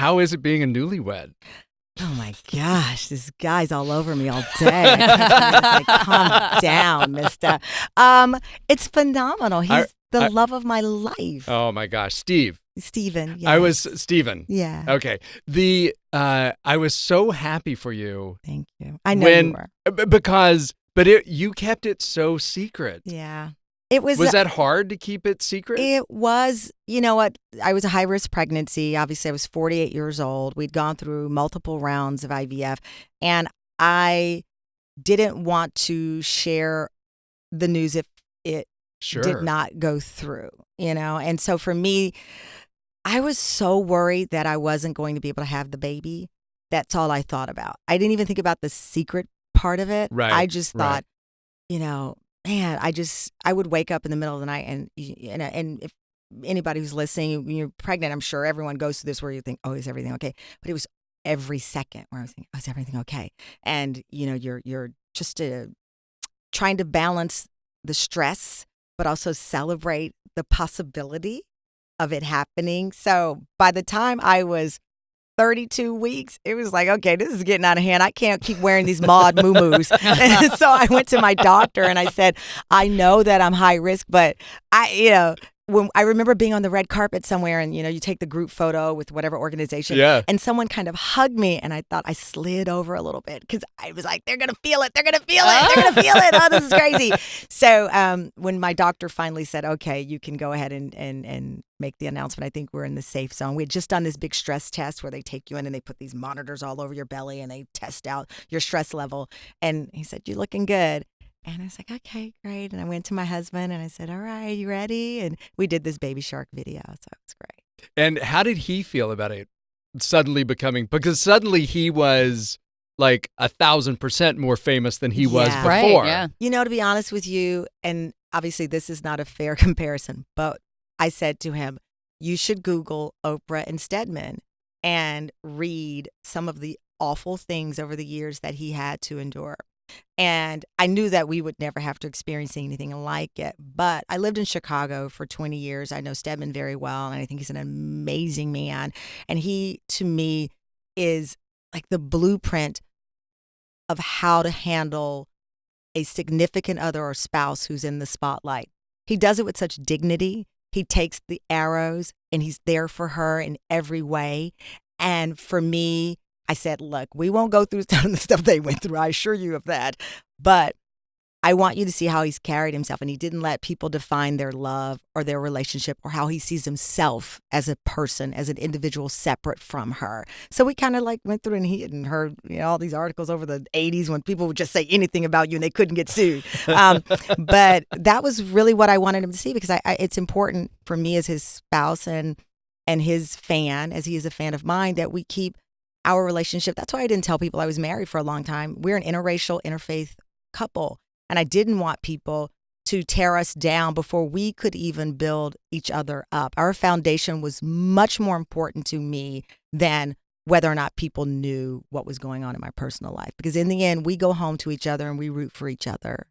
how is it being a newlywed? Oh my gosh, this guy's all over me all day. Like, calm down, mister. It's phenomenal. He's the love of my life. Oh my gosh, Steven. Yes. I was Steven. Yeah. Okay. I was so happy for you. Thank you. I know you were. You kept it so secret. Yeah. It was that hard to keep it secret? It was. You know what? I was a high-risk pregnancy. Obviously, I was 48 years old. We'd gone through multiple rounds of IVF, and I didn't want to share the news if it did not go through, And so for me, I was so worried that I wasn't going to be able to have the baby. That's all I thought about. I didn't even think about the secret part of it. Right. I just thought, man, I would wake up in the middle of the night and if anybody who's listening, when you're pregnant, I'm sure everyone goes through this where you think, oh, is everything okay? But it was every second where I was thinking, oh, is everything okay? And, you're just trying to balance the stress, but also celebrate the possibility of it happening. So by the time I was 32 weeks, it was like, okay, this is getting out of hand. I can't keep wearing these Maud moo-moos. And so I went to my doctor and I said, I know that I'm high risk, but when I remember being on the red carpet somewhere and, you take the group photo with whatever organization and someone kind of hugged me and I thought I slid over a little bit because I was like, they're going to feel it. They're going to feel it. They're going to feel it. Oh, this is crazy. So when my doctor finally said, okay, you can go ahead and make the announcement, I think we're in the safe zone. We had just done this big stress test where they take you in and they put these monitors all over your belly and they test out your stress level. And he said, you're looking good. And I was like, okay, great. And I went to my husband and I said, all right, you ready? And we did this baby shark video. So it was great. And how did he feel about it suddenly because suddenly he was like 1,000% more famous than he was before. Right, yeah. To be honest with you, and obviously this is not a fair comparison, but I said to him, you should Google Oprah and Stedman and read some of the awful things over the years that he had to endure. And I knew that we would never have to experience anything like it. But I lived in Chicago for 20 years. I know Stedman very well, and I think he's an amazing man. And he, to me, is like the blueprint of how to handle a significant other or spouse who's in the spotlight. He does it with such dignity. He takes the arrows, and he's there for her in every way. And for me, I said, look, we won't go through some of the stuff they went through. I assure you of that. But I want you to see how he's carried himself. And he didn't let people define their love or their relationship or how he sees himself as a person, as an individual separate from her. So we kind of like went through and he had heard all these articles over the 80s when people would just say anything about you and they couldn't get sued. But that was really what I wanted him to see because it's important for me as his spouse and his fan, as he is a fan of mine, that we keep our relationship. That's why I didn't tell people I was married for a long time. We're an interracial, interfaith couple. And I didn't want people to tear us down before we could even build each other up. Our foundation was much more important to me than whether or not people knew what was going on in my personal life. Because in the end, we go home to each other and we root for each other.